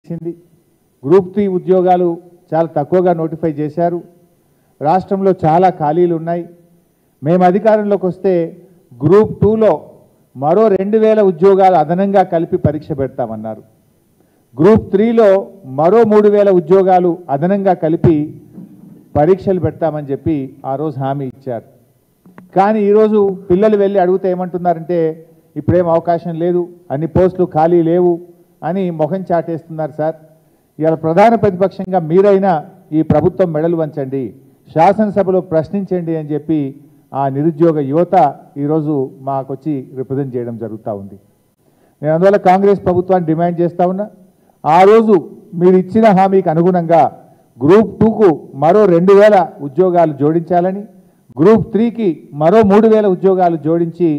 చేసింది. గ్రూప్ 3 ఉద్యోగాలు చాలా తక్కువగా నోటిఫై చేశారు. రాష్ట్రంలో చాలా ఖాళీలు ఉన్నాయి. మేము అధికారంలోకి వస్తే గ్రూప్ 2లో మరో 2000 ఉద్యోగాలు అదనంగా కలిపి పరీక్ష పెడతామన్నారు. గ్రూప్ 3లో మరో 3000 ఉద్యోగాలు అదనంగా కలిపి పరీక్షలు పెడతామని చెప్పి ఆ రోజు హామీ ఇచ్చారు. కానీ ఈరోజు పిల్లలు వెళ్ళి అడిగితే ఏమంటున్నారంటే ఇప్పుడేం అవకాశం లేదు, అన్ని పోస్టులు ఖాళీ లేవు అని మొహం చాటేస్తున్నారు. సార్, ఇవాళ ప్రధాన ప్రతిపక్షంగా మీరైనా ఈ ప్రభుత్వం మెడలు వంచండి, శాసనసభలో ప్రశ్నించండి అని చెప్పి ఆ నిరుద్యోగ యువత ఈరోజు మాకొచ్చి రిప్రజెంట్ చేయడం జరుగుతూ ఉంది. నేను అందువల్ల కాంగ్రెస్ ప్రభుత్వాన్ని డిమాండ్ చేస్తూ ఉన్నా, ఆ రోజు మీరు ఇచ్చిన హామీకి అనుగుణంగా గ్రూప్ 2కు మరో 2000 ఉద్యోగాలు జోడించాలని, గ్రూప్ 3కి మరో 3000 ఉద్యోగాలు జోడించి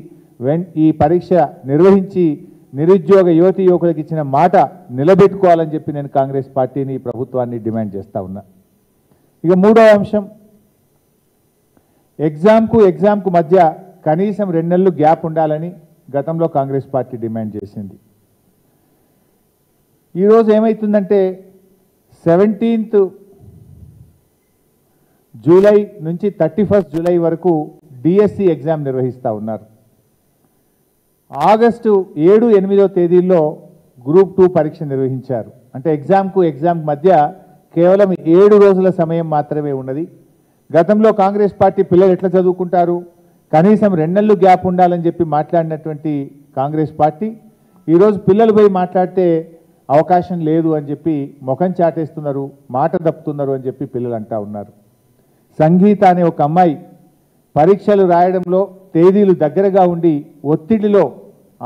ఈ పరీక్ష నిర్వహించి నిరుద్యోగ యువతీ యువకులకు ఇచ్చిన మాట నిలబెట్టుకోవాలని చెప్పి నేను కాంగ్రెస్ పార్టీని ప్రభుత్వాన్ని డిమాండ్ చేస్తూ ఉన్నా. ఇక మూడవ అంశం, ఎగ్జామ్కు మధ్య కనీసం 2 నెలలు గ్యాప్ ఉండాలని గతంలో కాంగ్రెస్ పార్టీ డిమాండ్ చేసింది. ఈరోజు ఏమవుతుందంటే 17th జూలై నుంచి 31st జూలై వరకు డిఎస్సి ఎగ్జామ్ నిర్వహిస్తూ ఉన్నారు. ఆగస్టు 7, 8వ తేదీల్లో గ్రూప్ 2 పరీక్ష నిర్వహించారు. అంటే ఎగ్జామ్కు మధ్య కేవలం 7 రోజుల సమయం మాత్రమే ఉన్నది. గతంలో కాంగ్రెస్ పార్టీ పిల్లలు ఎట్లా చదువుకుంటారు, కనీసం 2 నెలలు గ్యాప్ ఉండాలని చెప్పి మాట్లాడినటువంటి కాంగ్రెస్ పార్టీ ఈరోజు పిల్లలు పోయి మాట్లాడితే అవకాశం లేదు అని చెప్పి ముఖం చాటేస్తున్నారు, మాట తప్పుతున్నారు అని చెప్పి పిల్లలు అంటా ఉన్నారు. సంగీత అనే ఒక అమ్మాయి పరీక్షలు రాయడంలో తేదీలు దగ్గరగా ఉండి ఒత్తిడిలో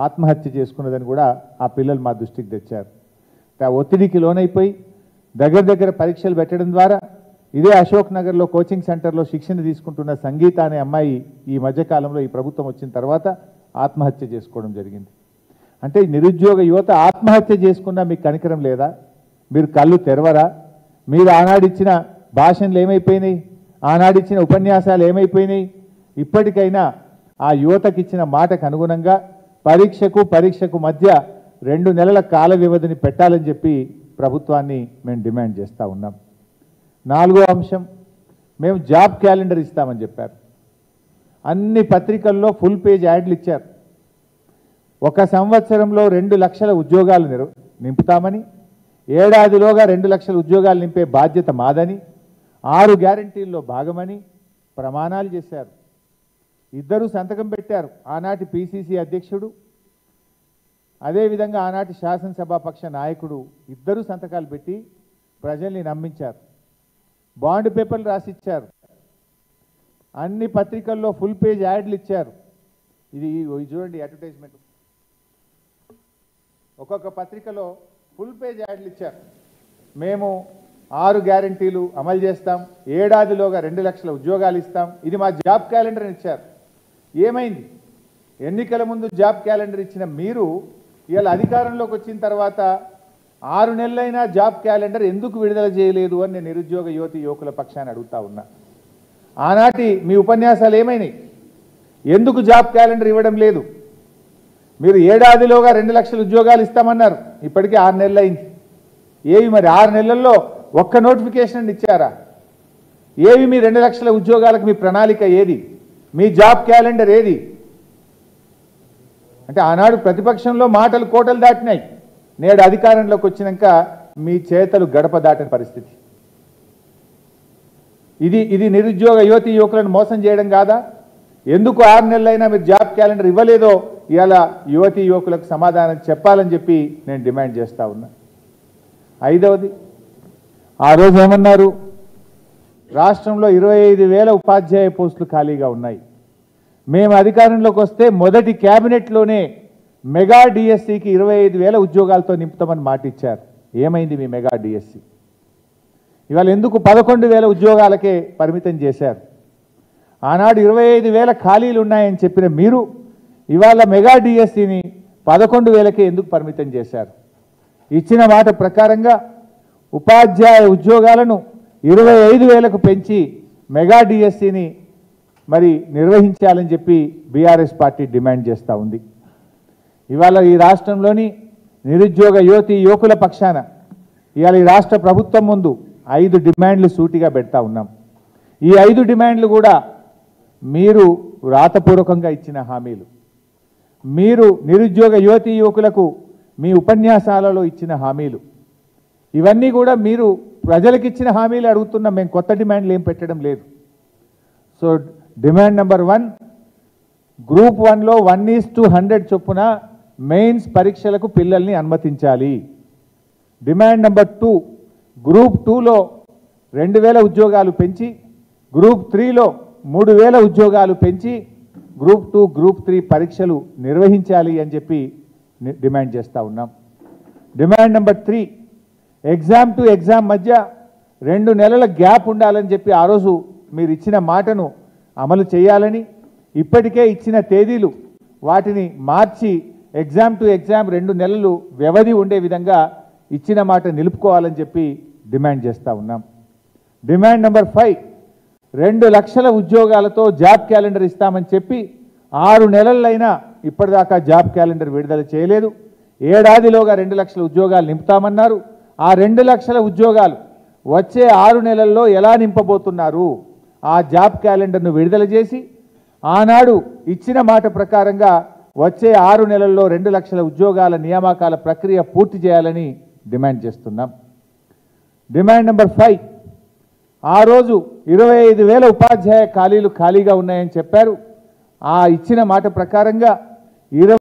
ఆత్మహత్య చేసుకున్నదని కూడా ఆ పిల్లలు మా దృష్టికి తెచ్చారు. ఆ ఒత్తిడికి లోనైపోయి దగ్గర పరీక్షలు పెట్టడం ద్వారా ఇదే అశోక్ నగర్లో కోచింగ్ సెంటర్లో శిక్షణ తీసుకుంటున్న సంగీత అనే అమ్మాయి ఈ మధ్యకాలంలో ఈ ప్రభుత్వం వచ్చిన తర్వాత ఆత్మహత్య చేసుకోవడం జరిగింది. అంటే నిరుద్యోగ యువత ఆత్మహత్య చేసుకున్నా మీకు కనికరం లేదా? మీరు కళ్ళు తెరవరా? మీరు ఆనాడిచ్చిన భాషణలు ఏమైపోయినాయి, ఆనాడిచ్చిన ఉపన్యాసాలు ఏమైపోయినాయి? ఇప్పటికైనా ఆ యువతకి ఇచ్చిన మాటకు అనుగుణంగా పరీక్షకు మధ్య 2 నెలల కాల వ్యవధిని పెట్టాలని చెప్పి ప్రభుత్వాన్ని మేము డిమాండ్ చేస్తూ ఉన్నాం. 4వ అంశం, మేము జాబ్ క్యాలెండర్ ఇస్తామని చెప్పారు. అన్ని పత్రికల్లో ఫుల్ పేజ్ యాడ్లు ఇచ్చారు. 1 సంవత్సరంలో 2 లక్షల ఉద్యోగాలు నింపుతామని, ఏడాదిలోగా 2 లక్షల ఉద్యోగాలు నింపే బాధ్యత మాదని, 6 గ్యారంటీల్లో భాగమని ప్రమాణాలు చేశారు. ఇద్దరు సంతకం పెట్టారు, ఆనాటి పిసిసి అధ్యక్షుడు అదేవిధంగా ఆనాటి శాసనసభాపక్ష నాయకుడు ఇద్దరు సంతకాలు పెట్టి ప్రజల్ని నమ్మించారు. బాండ్ పేపర్లు రాసిచ్చారు. అన్ని పత్రికల్లో ఫుల్ పేజ్ యాడ్లు ఇచ్చారు. ఇది చూడండి అడ్వర్టైజ్మెంట్, ఒక్కొక్క పత్రికలో ఫుల్ పేజ్ యాడ్లు ఇచ్చారు. మేము 6 గ్యారంటీలు అమలు చేస్తాం, ఏడాదిలోగా 2 లక్షల ఉద్యోగాలు ఇస్తాం, ఇది మా జాబ్ క్యాలెండర్ అని ఇచ్చారు. ఏమైంది? ఎన్నికల ముందు జాబ్ క్యాలెండర్ ఇచ్చిన మీరు ఇవాళ అధికారంలోకి వచ్చిన తర్వాత 6 నెలలైనా జాబ్ క్యాలెండర్ ఎందుకు విడుదల చేయలేదు అని నేను నిరుద్యోగ యువతి యువకుల పక్షాన్ని అడుగుతా ఉన్నా. ఆనాటి మీ ఉపన్యాసాలు ఏమైనాయి? ఎందుకు జాబ్ క్యాలెండర్ ఇవ్వడం లేదు? మీరు ఏడాదిలోగా 2 లక్షల ఉద్యోగాలు ఇస్తామన్నారు, ఇప్పటికీ 6 నెలలు అయింది. ఏవి మరి 6 నెలల్లో ఒక్క నోటిఫికేషన్ ఇచ్చారా? ఏవి మీ 2 లక్షల ఉద్యోగాలకు మీ ప్రణాళిక ఏది? మీ జాబ్ క్యాలెండర్ ఏది? అంటే ఆనాడు ప్రతిపక్షంలో మాటలు కోటలు దాటినాయి, నేడు అధికారంలోకి వచ్చినాక మీ చేతలు గడప దాటిన పరిస్థితి. ఇది నిరుద్యోగ యువతి యువకులను మోసం చేయడం కాదా? ఎందుకు 6 నెలలైనా మీరు జాబ్ క్యాలెండర్ ఇవ్వలేదో ఇవాళ యువతి యువకులకు సమాధానం చెప్పాలని చెప్పి నేను డిమాండ్ చేస్తూ ఉన్నా. 5వది, ఆ రోజు ఏమన్నారు? రాష్ట్రంలో 25,000 ఉపాధ్యాయ పోస్టులు ఖాళీగా ఉన్నాయి. మేము అధికారంలోకి వస్తే మొదటి క్యాబినెట్లోనే మెగా డిఎస్సికి 25,000 ఉద్యోగాలతో నింపుతామని మాట ఇచ్చారు. ఏమైంది మీ మెగా డిఎస్సి? ఇవాళ ఎందుకు 11,000 ఉద్యోగాలకే పరిమితం చేశారు? ఆనాడు 25,000 ఖాళీలు ఉన్నాయని చెప్పిన మీరు ఇవాళ మెగా డిఎస్సిని 11,000కే ఎందుకు పరిమితం చేశారు? ఇచ్చిన మాట ప్రకారంగా ఉపాధ్యాయ ఉద్యోగాలను 25,000కు పెంచి మెగా డిఎస్సిని మరి నిర్వహించాలని చెప్పి బీఆర్ఎస్ పార్టీ డిమాండ్ చేస్తూ ఉంది. ఇవాళ ఈ రాష్ట్రంలోని నిరుద్యోగ యువతి యువకుల పక్షాన ఇవాళ ఈ రాష్ట్ర ప్రభుత్వం ముందు 5 డిమాండ్లు సూటిగా పెడతా ఉన్నాం. ఈ 5 డిమాండ్లు కూడా మీరు రాతపూర్వకంగా ఇచ్చిన హామీలు, మీరు నిరుద్యోగ యువతీ యువకులకు మీ ఉపన్యాసాలలో ఇచ్చిన హామీలు, ఇవన్నీ కూడా మీరు ప్రజలకు ఇచ్చిన హామీలు అడుగుతున్నాం. మేము కొత్త డిమాండ్లు ఏం పెట్టడం లేదు. సో డిమాండ్ నెంబర్ 1, గ్రూప్ 1లో 1:100 చొప్పున మెయిన్స్ పరీక్షలకు పిల్లల్ని అనుమతించాలి. డిమాండ్ నెంబర్ 2, గ్రూప్ 2లో 2000 ఉద్యోగాలు పెంచి గ్రూప్ 3లో 3000 ఉద్యోగాలు పెంచి గ్రూప్ 2, గ్రూప్ 3 పరీక్షలు నిర్వహించాలి అని చెప్పి డిమాండ్ చేస్తూ ఉన్నాం. Demand number 3, exam to exam మధ్య 2 నెలల గ్యాప్ ఉండాలని చెప్పి ఆ రోజు మీరు ఇచ్చిన మాటను అమలు చేయాలని, ఇప్పటికే ఇచ్చిన తేదీలు వాటిని మార్చి ఎగ్జామ్ టు ఎగ్జామ్ 2 నెలలు వ్యవధి ఉండే విధంగా ఇచ్చిన మాట నిలుపుకోవాలని చెప్పి డిమాండ్ చేస్తూ ఉన్నాం. డిమాండ్ నెంబర్ 5, 2 లక్షల ఉద్యోగాలతో జాబ్ క్యాలెండర్ ఇస్తామని చెప్పి 6 నెలలైనా ఇప్పటిదాకా జాబ్ క్యాలెండర్ విడుదల చేయలేదు. ఏడాదిలోగా 2 లక్షల ఉద్యోగాలు నింపుతామన్నారు. ఆ 2 లక్షల ఉద్యోగాలు వచ్చే 6 నెలల్లో ఎలా నింపబోతున్నారు? ఆ జాబ్ క్యాలెండర్ను విడుదల చేసి ఆనాడు ఇచ్చిన మాట ప్రకారంగా వచ్చే 6 నెలల్లో 2 లక్షల ఉద్యోగాల నియామకాల ప్రక్రియ పూర్తి చేయాలని డిమాండ్ చేస్తున్నాం. డిమాండ్ నెంబర్ 5, ఆ రోజు 25,000 ఉపాధ్యాయ ఖాళీలు ఖాళీగా ఉన్నాయని చెప్పారు. ఆ ఇచ్చిన మాట ప్రకారంగా